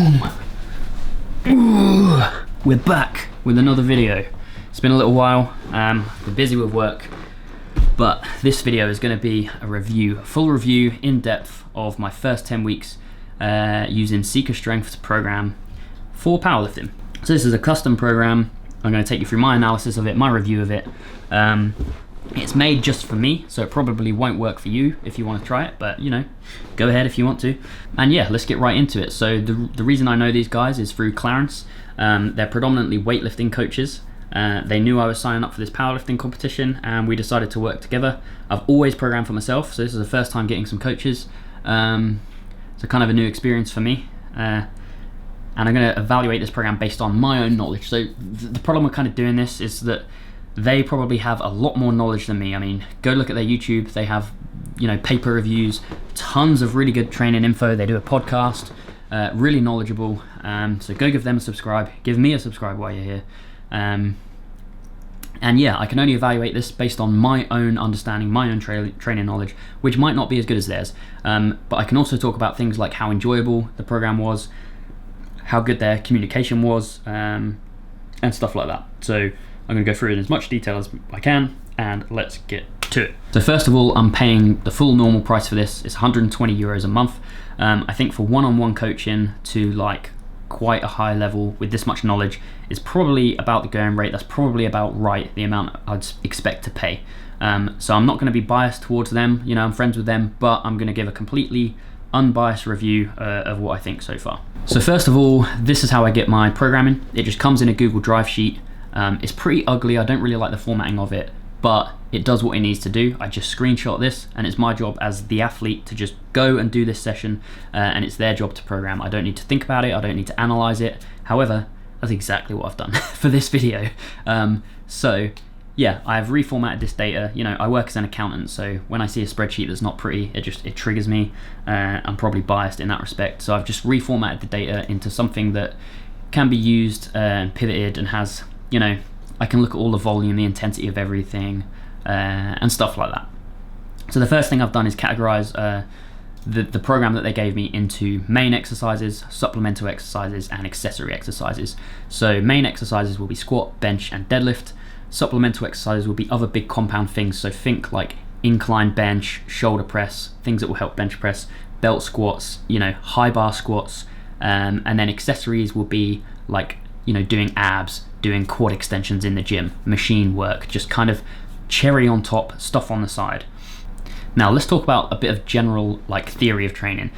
Boom! Ooh, we're back with another video. It's been a little while, been busy with work, but this video is going to be a full review, in depth of my first 10 weeks using Seeker Strength to program for powerlifting. So this is a custom program. I'm going to take you through my analysis of it, my review of it. It's made just for me, so it probably won't work for you if you want to try it, but you know, go ahead if you want to. And yeah, let's get right into it. So the reason I know these guys is through Clarence. They're predominantly weightlifting coaches. They knew I was signing up for this powerlifting competition and we decided to work together. I've always programmed for myself, so this is the first time getting some coaches. So kind of a new experience for me. And I'm going to evaluate this program based on my own knowledge. So the problem with kind of doing this is that they probably have a lot more knowledge than me. I mean, go look at their YouTube. They have, you know, paper reviews, tons of really good training info. They do a podcast, really knowledgeable. So go give them a subscribe. Give me a subscribe while you're here. And yeah, I can only evaluate this based on my own understanding, my own training knowledge, which might not be as good as theirs. But I can also talk about things like how enjoyable the program was, how good their communication was, and stuff like that. So I'm going to go through it in as much detail as I can, and let's get to it. So first of all, I'm paying the full normal price for this. It's 120 euros a month. I think for one-on-one coaching to like quite a high level with this much knowledge is probably about the going rate. That's probably about right, the amount I'd expect to pay. So I'm not going to be biased towards them. You know, I'm friends with them, but I'm going to give a completely unbiased review of what I think so far. So first of all, this is how I get my programming. It just comes in a Google Drive sheet. It's pretty ugly. I don't really like the formatting of it, but it does what it needs to do. I just screenshot this, and it's my job as the athlete to just go and do this session, and it's their job to program. I don't need to think about it. I don't need to analyze it. However, that's exactly what I've done for this video. So yeah, I've reformatted this data. You know, I work as an accountant, so when I see a spreadsheet that's not pretty, it triggers me. I'm probably biased in that respect. So I've just reformatted the data into something that can be used and pivoted and has, you know, I can look at all the volume, the intensity of everything, and stuff like that. So the first thing I've done is categorize the program that they gave me into main exercises, supplemental exercises, and accessory exercises. So main exercises will be squat, bench, and deadlift. Supplemental exercises will be other big compound things. So think like incline bench, shoulder press, things that will help bench press, belt squats, you know, high bar squats, and then accessories will be like, you know, doing abs, doing quad extensions in the gym, machine work, just kind of cherry on top, stuff on the side. Now let's talk about a bit of general like theory of training.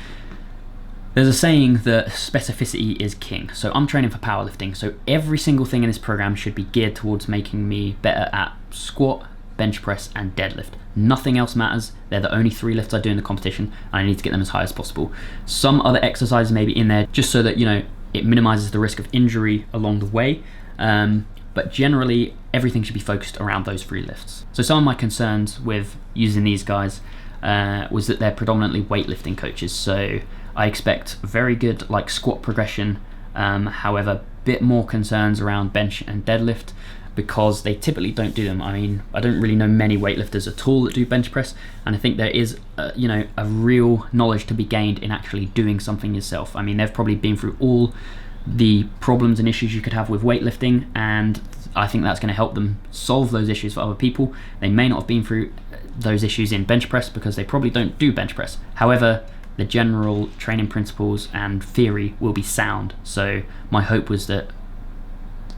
There's a saying that specificity is king. So I'm training for powerlifting, so every single thing in this program should be geared towards making me better at squat, bench press, and deadlift. Nothing else matters. They're the only three lifts I do in the competition, and I need to get them as high as possible. Some other exercises may be in there just so that, you know, it minimizes the risk of injury along the way. But generally, everything should be focused around those three lifts. So some of my concerns with using these guys was that they're predominantly weightlifting coaches. So I expect very good like squat progression, however, a bit more concerns around bench and deadlift because they typically don't do them. I mean, I don't really know many weightlifters at all that do bench press, and I think there is, you know, a real knowledge to be gained in actually doing something yourself. I mean, they've probably been through all the problems and issues you could have with weightlifting, and I think that's going to help them solve those issues for other people. They may not have been through those issues in bench press because they probably don't do bench press. However, the general training principles and theory will be sound, so my hope was that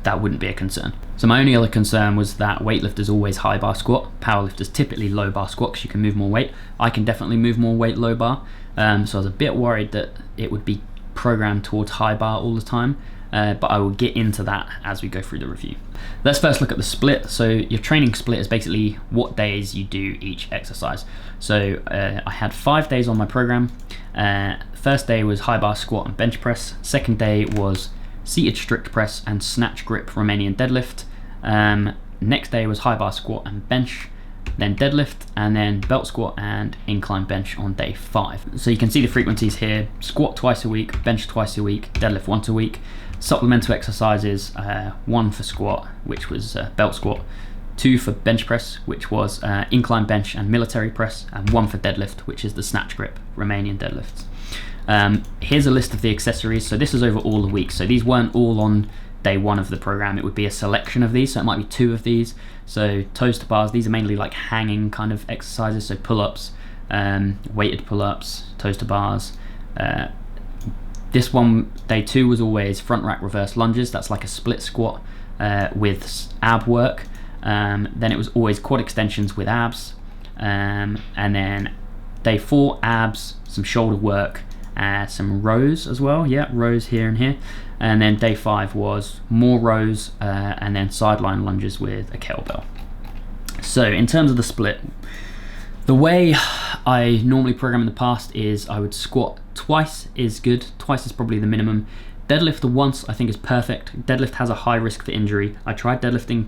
that wouldn't be a concern. So my only other concern was that weightlifters always high bar squat, powerlifters typically low bar squat because you can move more weight. I can definitely move more weight low bar, so I was a bit worried that it would be programmed towards high bar all the time, but I will get into that as we go through the review. Let's first look at the split. So your training split is basically what days you do each exercise. So I had 5 days on my program. First day was high bar squat and bench press. Second day was seated strict press and snatch grip Romanian deadlift. Next day was high bar squat and bench, then deadlift, and then belt squat and incline bench on day 5. So you can see the frequencies here: squat twice a week, bench twice a week, deadlift once a week. Supplemental exercises, 1 for squat, which was belt squat, 2 for bench press, which was incline bench and military press, and 1 for deadlift, which is the snatch grip Romanian deadlifts. Here's a list of the accessories. So this is over all the weeks. So these weren't all on day one of the program. It would be a selection of these. So it might be 2 of these. So toes to bars, these are mainly like hanging kind of exercises. So pull-ups, weighted pull-ups, toes to bars. This one, day 2, was always front rack reverse lunges. That's like a split squat with ab work. Then it was always quad extensions with abs. And then day 4, abs, some shoulder work, some rows as well. Yeah, rows here and here. And then day 5 was more rows and then sideline lunges with a kettlebell. So in terms of the split, the way I normally program in the past is I would squat twice is good. Twice is probably the minimum. Deadlift once I think is perfect. Deadlift has a high risk for injury. I tried deadlifting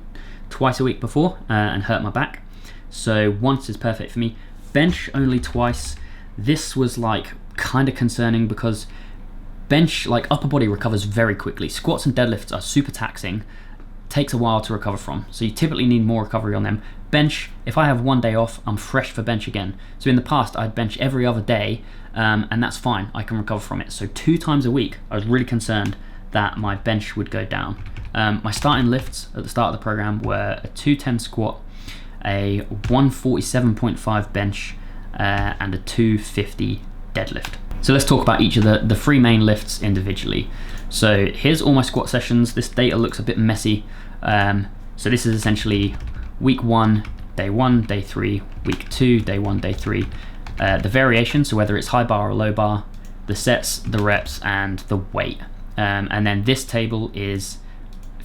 twice a week before and hurt my back. So once is perfect for me. Bench only twice. This was like kind of concerning because bench, like upper body, recovers very quickly. Squats and deadlifts are super taxing, takes a while to recover from, so you typically need more recovery on them. Bench, if I have one day off, I'm fresh for bench again. So in the past I'd bench every other day, and that's fine, I can recover from it. So 2 times a week I was really concerned that my bench would go down. My starting lifts at the start of the program were a 210 squat, a 147.5 bench, and a 250 deadlift. So let's talk about each of the 3 main lifts individually. So here's all my squat sessions. This data looks a bit messy. So this is essentially week 1, day 1, day 3, week 2, day 1, day 3. The variation, so whether it's high bar or low bar, the sets, the reps, and the weight. And then this table is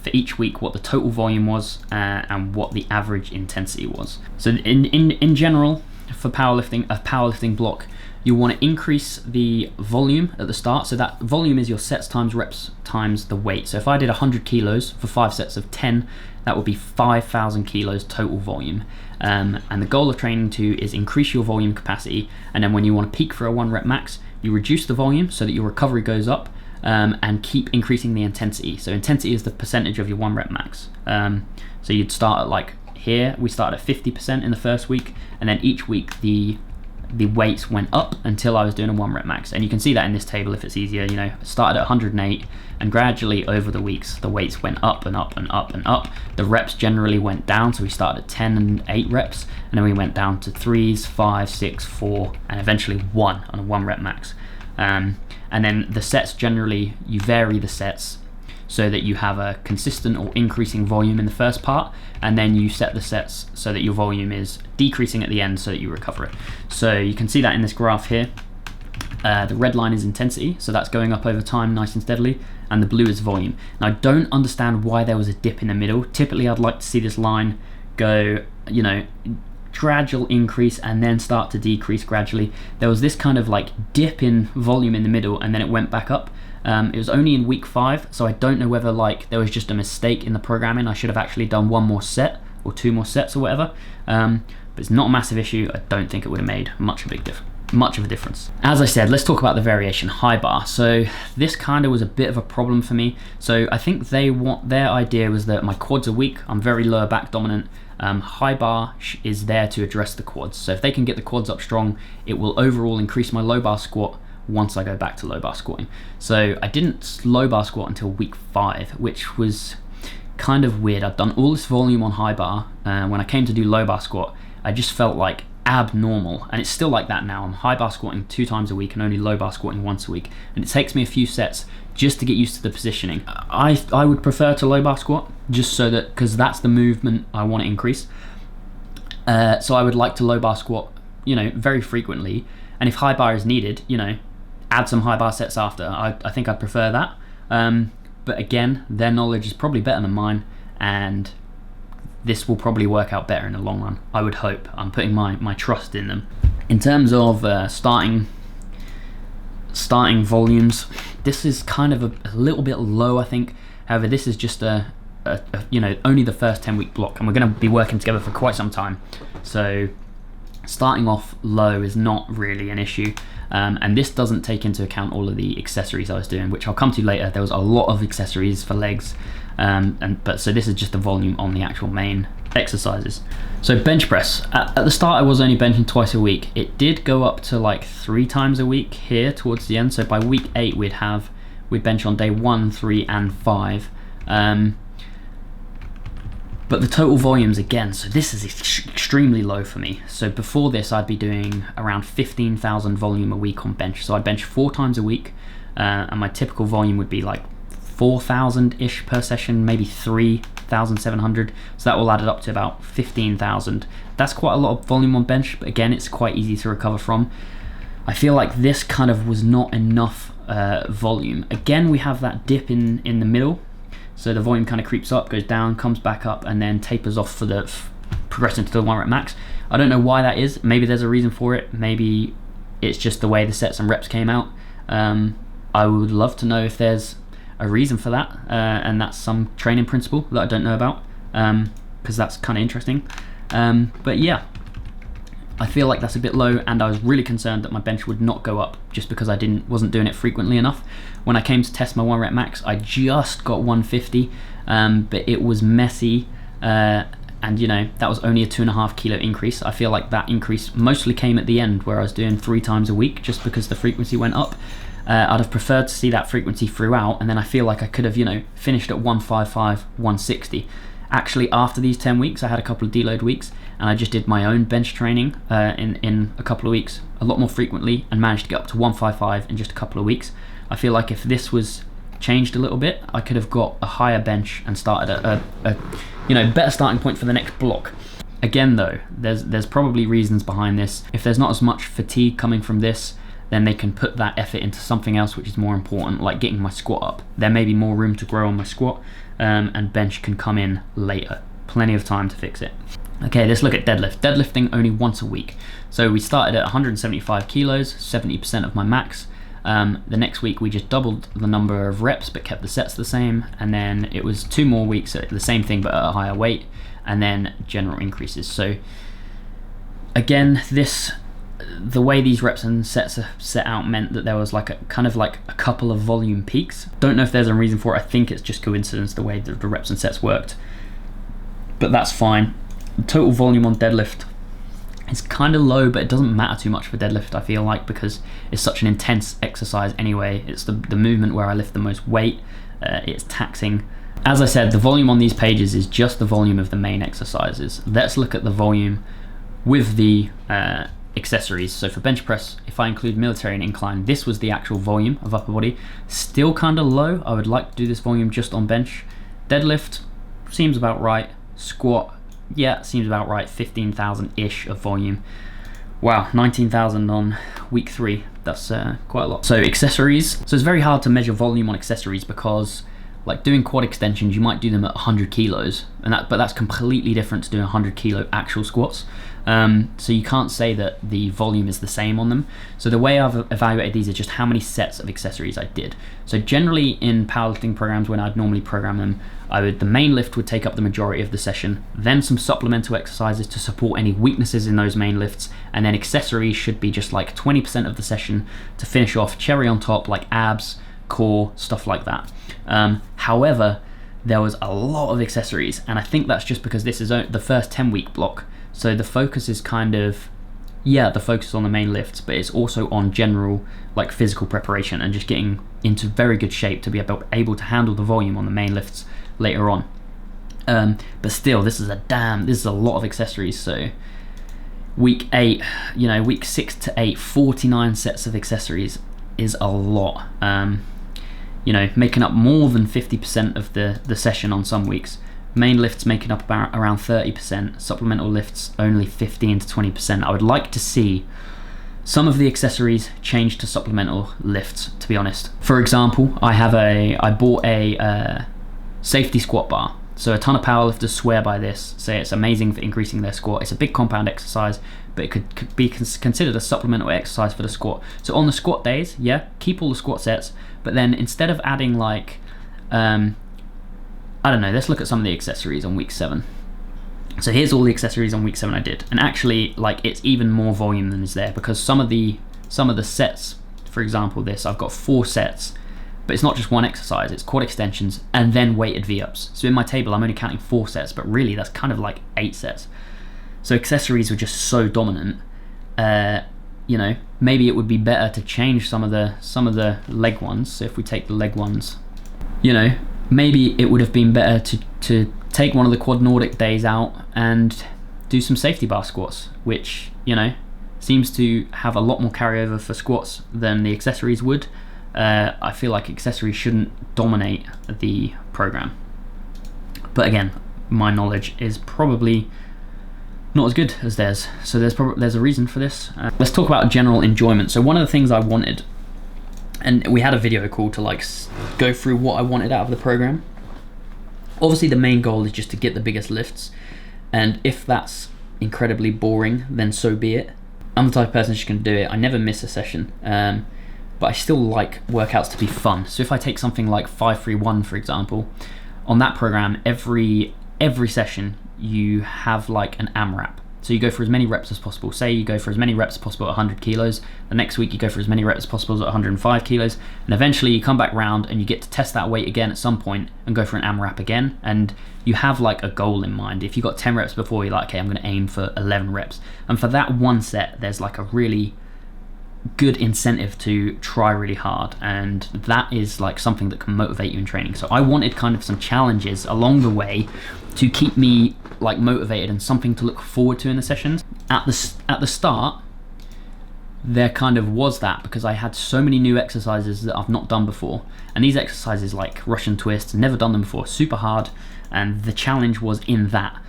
for each week what the total volume was and what the average intensity was. So in general, for powerlifting, a powerlifting block, you want to increase the volume at the start. So that volume is your sets times reps times the weight. So if I did 100 kilos for 5 sets of 10, that would be 5,000 kilos total volume. And the goal of training 2 is increase your volume capacity. And then when you want to peak for a 1 rep max, you reduce the volume so that your recovery goes up, and keep increasing the intensity. So intensity is the percentage of your 1 rep max. So you'd start at like here, we started at 50% in the first week, and then each week the weights went up until I was doing a 1 rep max. And you can see that in this table if it's easier. You know, I started at 108, and gradually over the weeks the weights went up and up and up and up. The reps generally went down, so we started at 10 and 8 reps, and then we went down to 3s, 5, 6, 4, and eventually 1 on a 1 rep max. And then the sets, generally you vary the sets so that you have a consistent or increasing volume in the first part, and then you set the sets so that your volume is decreasing at the end so that you recover it. So you can see that in this graph here. The red line is intensity, so that's going up over time nice and steadily, and the blue is volume. Now I don't understand why there was a dip in the middle. Typically I'd like to see this line go, you know, gradual increase and then start to decrease gradually. There was this kind of like dip in volume in the middle, and then it went back up. It was only in week 5, so I don't know whether like there was just a mistake in the programming. I should have actually done 1 more set or 2 more sets or whatever. But it's not a massive issue. I don't think it would have made much of a difference. As I said, let's talk about the variation high bar. So this kind of was a bit of a problem for me. So I think their idea was that my quads are weak. I'm very lower back dominant. High bar is there to address the quads. So if they can get the quads up strong, it will overall increase my low bar squat once I go back to low bar squatting. So I didn't low bar squat until week 5, which was kind of weird. I'd done all this volume on high bar. When I came to do low bar squat, I just felt like abnormal, and it's still like that now. I'm high bar squatting 2 times a week and only low bar squatting once a week, and it takes me a few sets just to get used to the positioning. I would prefer to low bar squat just so that, because that's the movement I want to increase. So I would like to low bar squat, you know, very frequently, and if high bar is needed, you know, add some high bar sets after. I think I'd prefer that. But again, their knowledge is probably better than mine, and this will probably work out better in the long run. I would hope. I'm putting my trust in them. In terms of starting volumes, this is kind of a little bit low, I think. However, this is just a you know, only the first 10-week block, and we're going to be working together for quite some time. So starting off low is not really an issue, and this doesn't take into account all of the accessories I was doing, which I'll come to later. There was a lot of accessories for legs, but so this is just the volume on the actual main exercises. So bench press, at the start I was only benching twice a week. It did go up to like 3 times a week here towards the end. So by week 8 we'd bench on day 1, 3 and 5. But the total volumes again, so this is extremely low for me. So before this I'd be doing around 15,000 volume a week on bench. So I'd bench 4 times a week, and my typical volume would be like 4,000-ish per session, maybe 3,700. So that all added up to about 15,000. That's quite a lot of volume on bench, but again, it's quite easy to recover from. I feel like this kind of was not enough volume. Again, we have that dip in the middle. So the volume kind of creeps up, goes down, comes back up, and then tapers off for the progressing to the 1 rep max. I don't know why that is. Maybe there's a reason for it. Maybe it's just the way the sets and reps came out. I would love to know if there's a reason for that, and that's some training principle that I don't know about, because that's kind of interesting. But yeah, I feel like that's a bit low, and I was really concerned that my bench would not go up just because I wasn't doing it frequently enough. When I came to test my 1 rep max, I just got 150, but it was messy, and you know, that was only a 2.5 kilo increase. I feel like that increase mostly came at the end where I was doing 3 times a week just because the frequency went up. I'd have preferred to see that frequency throughout, and then I feel like I could have, you know, finished at 155, 160. Actually, after these 10 weeks, I had a couple of deload weeks, and I just did my own bench training in a couple of weeks, a lot more frequently, and managed to get up to 155 in just a couple of weeks. I feel like if this was changed a little bit, I could have got a higher bench and started a you know, better starting point for the next block. Again though, there's probably reasons behind this. If there's not as much fatigue coming from this, then they can put that effort into something else which is more important, like getting my squat up. There may be more room to grow on my squat, and bench can come in later. Plenty of time to fix it. Okay, let's look at deadlift. Deadlifting only once a week. So we started at 175 kilos, 70% of my max. The next week we just doubled the number of reps but kept the sets the same, and then it was 2 more weeks at the same thing but at a higher weight, and then general increases. So again, the way these reps and sets are set out meant that there was like a couple of volume peaks. Don't know if there's a reason for it. I think it's just coincidence the way that the reps and sets worked, but that's fine. The total volume on deadlift is kind of low, but it doesn't matter too much for deadlift, I feel like, because it's such an intense exercise anyway. It's the movement where I lift the most weight. It's taxing. As I said, the volume on these pages is just the volume of the main exercises. Let's look at the volume with the accessories. So for bench press, if I include military and incline, this was the actual volume of upper body. Still kind of low. I would like to do this volume just on bench. Deadlift seems about right. Squat, yeah, seems about right. 15,000-ish of volume. Wow, 19,000 on week 3. That's quite a lot. So accessories. So it's very hard to measure volume on accessories because, like, doing quad extensions, you might do them at 100 kilos, but that's completely different to doing 100 kilo actual squats. So you can't say that the volume is the same on them. So the way I've evaluated these is just how many sets of accessories I did. So generally in powerlifting programs, when I'd normally program them, the main lift would take up the majority of the session, then some supplemental exercises to support any weaknesses in those main lifts, and then accessories should be just like 20% of the session to finish off, cherry on top, like abs, core, stuff like that. However, there was a lot of accessories, and I think that's just because this is the first 10-week block. So the focus is kind of, yeah, the focus is on the main lifts, but it's also on general, like, physical preparation and just getting into very good shape to be able to handle the volume on the main lifts later on. But still, this is a lot of accessories. So week 8, you know, week 6 to 8, 49 sets of accessories is a lot. You know, making up more than 50% of the session on some weeks. Main lifts making up about around 30%, supplemental lifts only 15 to 20%. I would like to see some of the accessories change to supplemental lifts, to be honest. For example, I bought a safety squat bar. So a ton of powerlifters swear by this, say it's amazing for increasing their squat. It's a big compound exercise, but it could be considered a supplemental exercise for the squat. So on the squat days, yeah, keep all the squat sets, but then instead of adding like, I don't know, let's look at some of the accessories on week 7. So here's all the accessories on week 7 I did. And actually, like, it's even more volume than is there, because some of the sets, for example this, I've got 4 sets But it's not just one exercise, it's quad extensions and then weighted V-ups. So in my table, I'm only counting 4 sets, but really that's kind of like 8 sets. So accessories were just so dominant. You know, maybe it would be better to change some of the leg ones. So if we take the leg ones, you know, maybe it would have been better to take one of the quad Nordic days out and do some safety bar squats, which, you know, seems to have a lot more carryover for squats than the accessories would. I feel like accessories shouldn't dominate the program. But again, my knowledge is probably not as good as theirs, so there's a reason for this. Let's talk about general enjoyment. So one of the things I wanted, and we had a video call to like go through what I wanted out of the program. Obviously the main goal is just to get the biggest lifts, and if that's incredibly boring, then so be it. I'm the type of person who's going to do it. I never miss a session, but I still like workouts to be fun. So if I take something like 5-3-1, for example, on that program, every session you have like an AMRAP. So you go for as many reps as possible. Say you go for as many reps as possible at 100 kilos. The next week you go for as many reps as possible at 105 kilos. And eventually you come back round and you get to test that weight again at some point and go for an AMRAP again. And you have like a goal in mind. If you got 10 reps before, you're like, okay, I'm going to aim for 11 reps. And for that one set, there's like a really good incentive to try really hard, and that is like something that can motivate you in training. So I wanted kind of some challenges along the way to keep me like motivated and something to look forward to in the sessions. At the start, there kind of was that, because I had so many new exercises that I've not done before, and these exercises like Russian twists, never done them before, super hard, and the challenge was in that.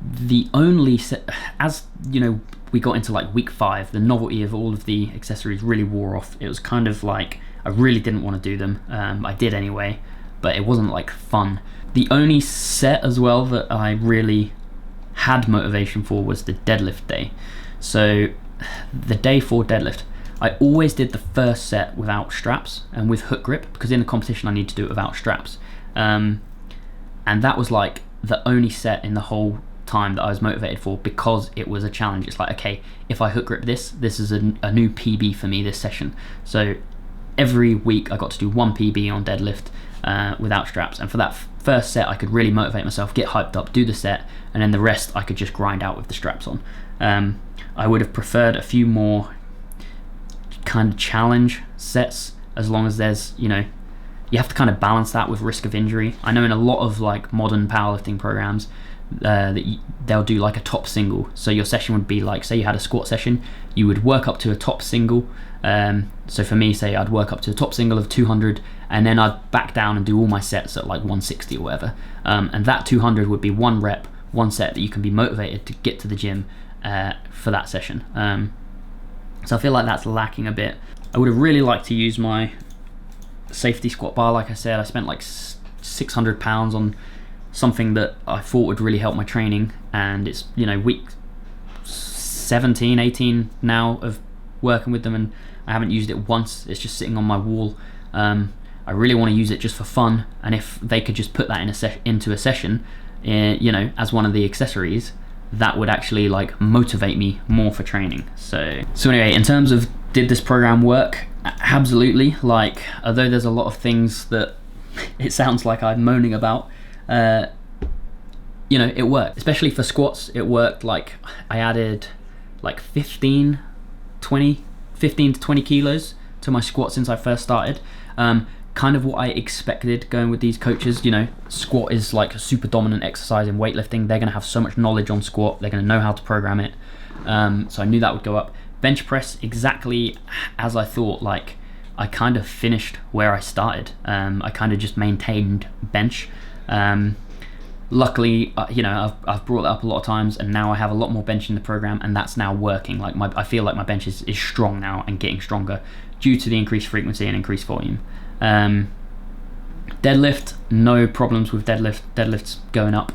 The only set, as you know, we got into like week 5, the novelty of all of the accessories really wore off. It was kind of like I really didn't want to do them. I did anyway, but it wasn't like fun. The only set as well that I really had motivation for was the deadlift day. So the day for deadlift, I always did the first set without straps and with hook grip, because in the competition I need to do it without straps. And that was like the only set in the whole time that I was motivated for, because it was a challenge. It's like, okay, if I hook grip this is a new PB for me this session. So every week I got to do 1 PB on deadlift without straps, and for that first set I could really motivate myself, get hyped up, do the set, and then the rest I could just grind out with the straps on. I would have preferred a few more kind of challenge sets, as long as there's, you know, you have to kind of balance that with risk of injury. I know in a lot of like modern powerlifting programs they'll do like a top single. So your session would be like, say you had a squat session, you would work up to a top single. So for me, say I'd work up to a top single of 200, and then I'd back down and do all my sets at like 160 or whatever. And that 200 would be 1 rep, 1 set that you can be motivated to get to the gym for that session. So I feel like that's lacking a bit. I would have really liked to use my safety squat bar. Like I said, I spent like 600 pounds on something that I thought would really help my training, and it's, you know, week 17, 18 now of working with them, and I haven't used it once. It's just sitting on my wall. I really want to use it just for fun, and if they could just put that into a session, you know, as one of the accessories, that would actually like motivate me more for training. So anyway, in terms of did this program work? Absolutely. Like, although there's a lot of things that it sounds like I'm moaning about, you know, it worked. Especially for squats, it worked. Like, I added like 15 to 20 kilos to my squat since I first started. Kind of what I expected going with these coaches. You know, squat is like a super dominant exercise in weightlifting. They're gonna have so much knowledge on squat, they're gonna know how to program it. So I knew that would go up. Bench press, exactly as I thought. Like, I kind of finished where I started. I kind of just maintained bench. Luckily, you know, I've brought that up a lot of times, and now I have a lot more bench in the program, and that's now working. Like, I feel like my bench is strong now and getting stronger due to the increased frequency and increased volume. Deadlift, no problems with deadlifts going up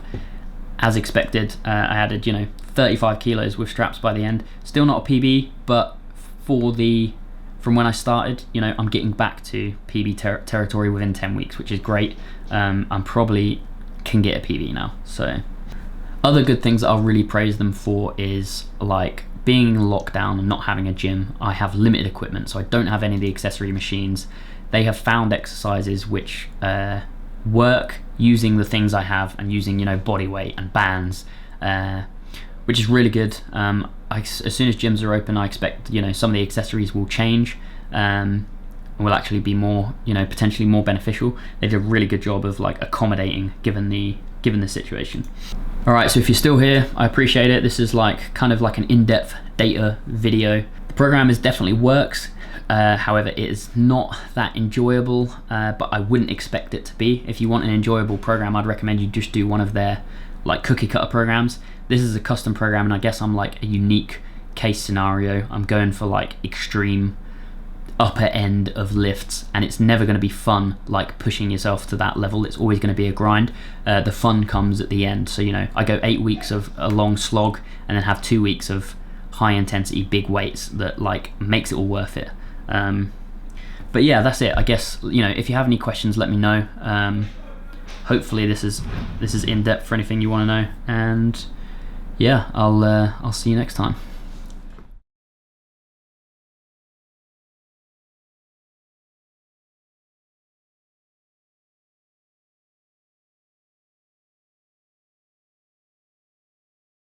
as expected. I added, you know, 35 kilos with straps by the end. Still not a PB, but from when I started, you know, I'm getting back to PB territory within 10 weeks, which is great. I'm probably can get a PB now. So other good things that I'll really praise them for is like being in lockdown and not having a gym. I have limited equipment, so I don't have any of the accessory machines they have found exercises which work using the things I have and using, you know, body weight and bands, which is really good. As soon as gyms are open, I expect, you know, some of the accessories will change and will actually be more, you know, potentially more beneficial. They did a really good job of like accommodating given the situation. All right, so if you're still here, I appreciate it. This is like kind of like an in-depth data video. The program definitely works. However, it is not that enjoyable, but I wouldn't expect it to be. If you want an enjoyable program, I'd recommend you just do one of their like cookie cutter programs. This is a custom program, and I guess I'm like a unique case scenario. I'm going for like extreme upper end of lifts, and it's never going to be fun like pushing yourself to that level. It's always going to be a grind. The fun comes at the end. So, you know, I go 8 weeks of a long slog and then have 2 weeks of high intensity big weights that like makes it all worth it. But yeah, that's it. I guess, you know, if you have any questions, let me know. Hopefully this is in depth for anything you want to know, and yeah, I'll see you next time.